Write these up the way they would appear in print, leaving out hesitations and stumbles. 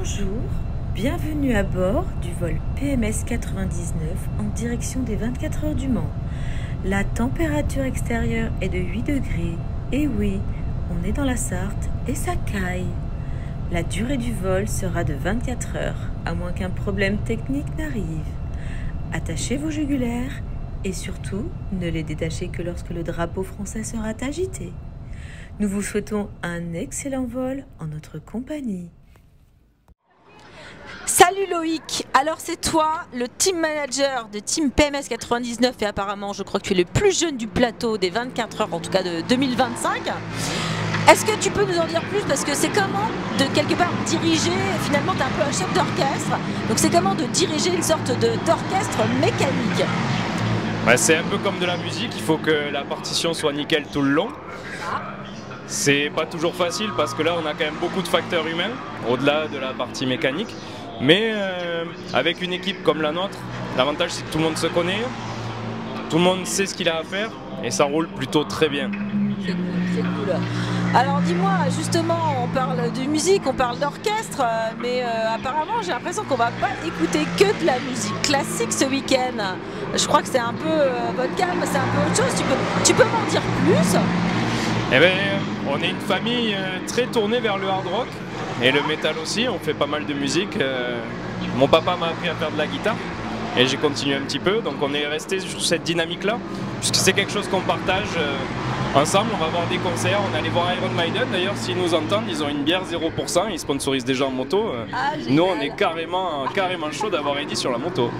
Bonjour, bienvenue à bord du vol PMS 99 en direction des 24 heures du Mans. La température extérieure est de 8 degrés. Et oui, on est dans la Sarthe et ça caille. La durée du vol sera de 24 heures, à moins qu'un problème technique n'arrive. Attachez vos jugulaires et surtout, ne les détachez que lorsque le drapeau français sera agité. Nous vous souhaitons un excellent vol en notre compagnie. Salut Loïc, alors c'est toi le team manager de Team PMS 99 et apparemment je crois que tu es le plus jeune du plateau des 24 heures en tout cas de 2025. Est-ce que tu peux nous en dire plus parce que c'est comment de quelque part diriger, finalement tu es un peu un chef d'orchestre, donc c'est comment de diriger une sorte d'orchestre mécanique? Ouais, c'est un peu comme de la musique, il faut que la partition soit nickel tout le long. C'est pas toujours facile parce que là on a quand même beaucoup de facteurs humains au-delà de la partie mécanique. Mais avec une équipe comme la nôtre, l'avantage c'est que tout le monde se connaît, tout le monde sait ce qu'il a à faire et ça roule plutôt très bien. C'est cool, c'est cool. Alors dis-moi, justement, on parle de musique, on parle d'orchestre, mais apparemment j'ai l'impression qu'on va pas écouter que de la musique classique ce week-end. Je crois que c'est un peu votre gamme, c'est un peu autre chose. Tu peux m'en dire plus? Eh bien, on est une famille très tournée vers le hard rock. Et le métal aussi, on fait pas mal de musique. Mon papa m'a appris à faire de la guitare et j'ai continué un petit peu. Donc on est resté sur cette dynamique-là, puisque c'est quelque chose qu'on partage ensemble. On va voir des concerts, on est allé voir Iron Maiden. D'ailleurs, s'ils nous entendent, ils ont une bière 0%, ils sponsorisent déjà en moto. Nous, on est carrément chaud d'avoir Eddie sur la moto.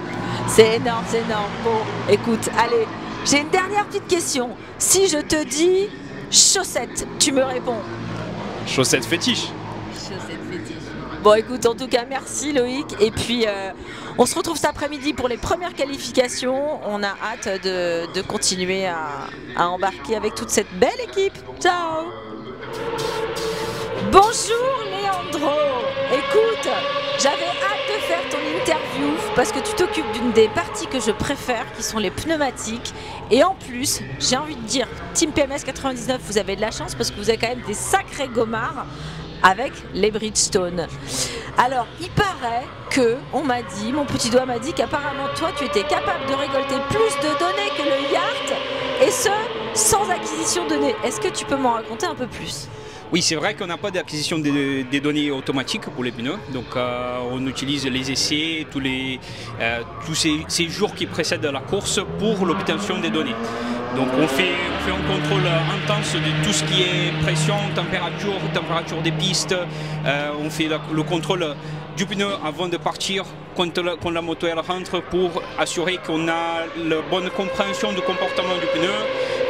C'est énorme, c'est énorme. Bon, écoute, allez, j'ai une dernière petite question. Si je te dis chaussettes, tu me réponds? Chaussettes fétiches. Bon écoute, en tout cas merci Loïc et puis on se retrouve cet après-midi pour les premières qualifications. On a hâte de continuer à embarquer avec toute cette belle équipe. Ciao. Bonjour Leandro. Écoute, j'avais hâte de faire ton interview parce que tu t'occupes d'une des parties que je préfère qui sont les pneumatiques et en plus j'ai envie de dire Team PMS 99 vous avez de la chance parce que vous avez quand même des sacrés gomards avec les Bridgestone. Alors, il paraît que, on m'a dit, mon petit doigt m'a dit qu'apparemment toi tu étais capable de récolter plus de données que le Yard et ce, sans acquisition de données. Est-ce que tu peux m'en raconter un peu plus? Oui, c'est vrai qu'on n'a pas d'acquisition des données automatiques pour les pneus, donc on utilise les essais, tous ces jours qui précèdent la course pour l'obtention des données. Donc on fait un contrôle intense de tout ce qui est pression, température des pistes, on fait le contrôle du pneu avant de partir quand la moto elle rentre pour assurer qu'on a la bonne compréhension du comportement du pneu,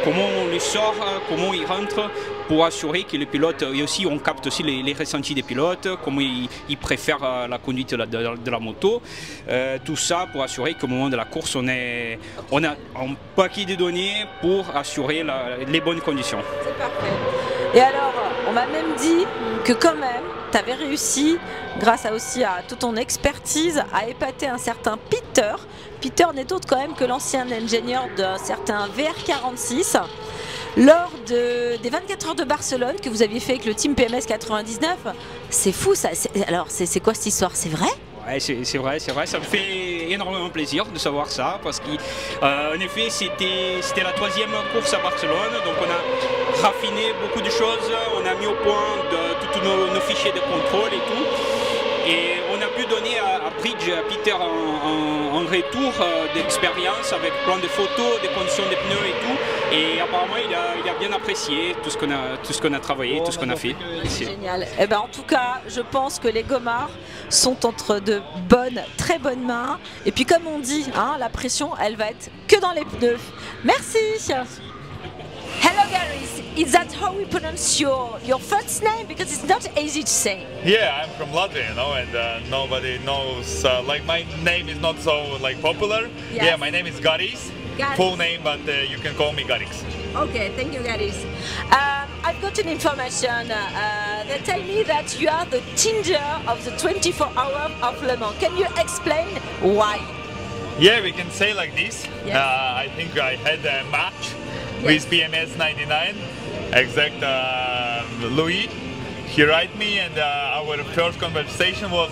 comment on le sort, comment il rentre, pour assurer que les pilotes, et aussi on capte aussi les ressentis des pilotes, comment ils préfèrent la conduite de la moto, tout ça pour assurer qu'au moment de la course on a un paquet de données pour assurer les bonnes conditions. C'est parfait. Et alors, on m'a même dit que quand même, tu avais réussi, grâce aussi à toute ton expertise, à épater un certain Peter. Peter n'est autre quand même que l'ancien ingénieur d'un certain VR46. Lors des 24 heures de Barcelone que vous aviez fait avec le team PMS 99, c'est fou ça. Alors, c'est quoi cette histoire? C'est vrai? Ouais, c'est vrai, ça me fait énormément plaisir de savoir ça parce qu'en effet c'était la 3e course à Barcelone, donc on a raffiné beaucoup de choses, on a mis au point tous nos fichiers de contrôle et tout, et on a pu donner à Bridge, à Peter en retour d'expérience avec plein de photos, des conditions des pneus et tout, et apparemment il a bien apprécié tout ce qu'on a travaillé, tout ce qu'on a fait. C'est génial. Et ben, en tout cas, je pense que les gomards sont entre de très bonnes mains. Et puis comme on dit, hein, la pression, elle va être que dans les pneus. Merci. Hello Gary, is that how we pronounce your first name? Because it's not easy to say. Yeah, I'm from Latvia, and nobody knows. Like my name is not so popular. Yes. Yeah, my name is Garis. Full name, but you can call me Garix. Okay, thank you, Garis. I've got an information. They tell me that you are the ginger of the 24 hours of Le Mans. Can you explain why? Yeah, we can say like this. Yes. I think I had a match with PMS 99. Exact, Louis. he write me, and our first conversation was,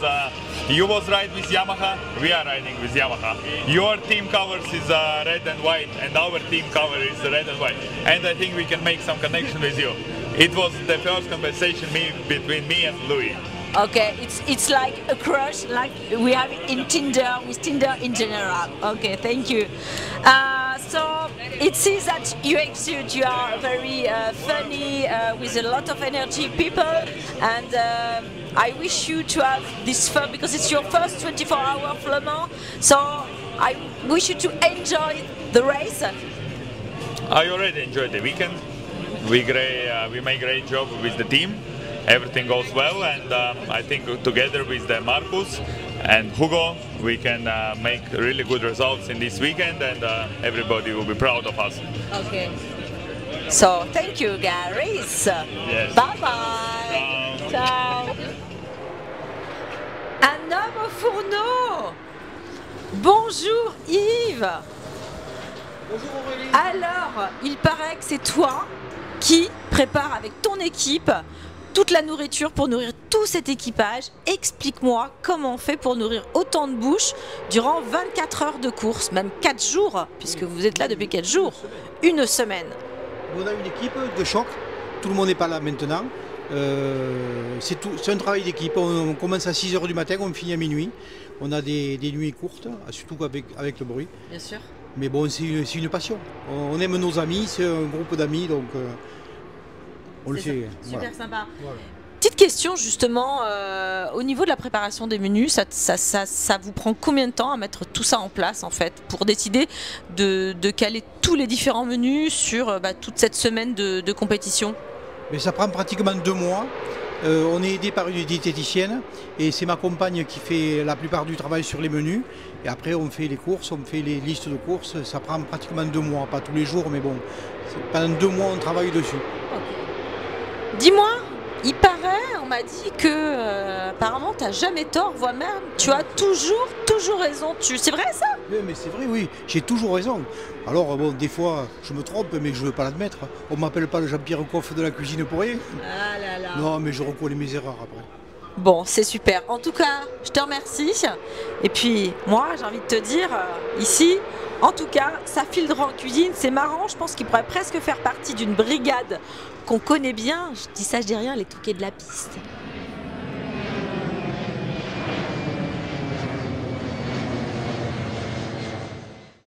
you was ride with Yamaha, we are riding with Yamaha. Your team covers is red and white, and our team cover is red and white. And I think we can make some connection with you. It was the first conversation between me and Louis. Okay, it's like a crush, like we have in Tinder, with Tinder in general. Okay, thank you. So it seems that you exude, you are very funny, with a lot of energy people, and I wish you to have this fun because it's your first 24-hour Le Mans. So I wish you to enjoy the race. I already enjoyed the weekend. We made great job with the team. Everything goes well, and I think together with Marcus and Hugo we can make really good results in this weekend, and everybody will be proud of us. Okay. So thank you, guys. Yes. Bye bye. Ciao. Un homme au fourneau. Bonjour Yves. Bonjour Aurélie. Alors, il paraît que c'est toi qui prépare avec ton équipe toute la nourriture pour nourrir tout cet équipage. Explique-moi comment on fait pour nourrir autant de bouches durant 24 heures de course, même 4 jours, puisque vous êtes là depuis 4 jours. Une semaine. On a une équipe de choc, tout le monde n'est pas là maintenant. C'est un travail d'équipe, on commence à 6 h du matin, on finit à minuit. On a des nuits courtes, surtout avec le bruit. Bien sûr. Mais bon, c'est une passion. On aime nos amis, c'est un groupe d'amis, donc on le fait. Super voilà. sympa. Voilà. Petite question justement, au niveau de la préparation des menus, ça vous prend combien de temps à mettre tout ça en place en fait, pour décider de caler tous les différents menus sur toute cette semaine de compétition? Mais ça prend pratiquement 2 mois. On est aidé par une diététicienne et c'est ma compagne qui fait la plupart du travail sur les menus. Et après on fait les courses, on fait les listes de courses. Ça prend pratiquement 2 mois, pas tous les jours, mais bon, pendant 2 mois on travaille dessus. Dis-moi, il paraît, on m'a dit que apparemment tu n'as jamais tort, voire même tu as toujours raison. C'est vrai ça? Oui, mais c'est vrai, oui, j'ai toujours raison. Alors bon, des fois je me trompe, mais je ne veux pas l'admettre. On ne m'appelle pas le Jean-Pierre Coff de la cuisine pour rien. Ah là là. Non, mais je reconnais mes erreurs après. Bon, c'est super. En tout cas, je te remercie. Et puis, moi, j'ai envie de te dire, ici, en tout cas, ça file droit en cuisine. C'est marrant, je pense qu'il pourrait presque faire partie d'une brigade qu'on connaît bien. Je dis ça, je dis rien, les touquets de la piste.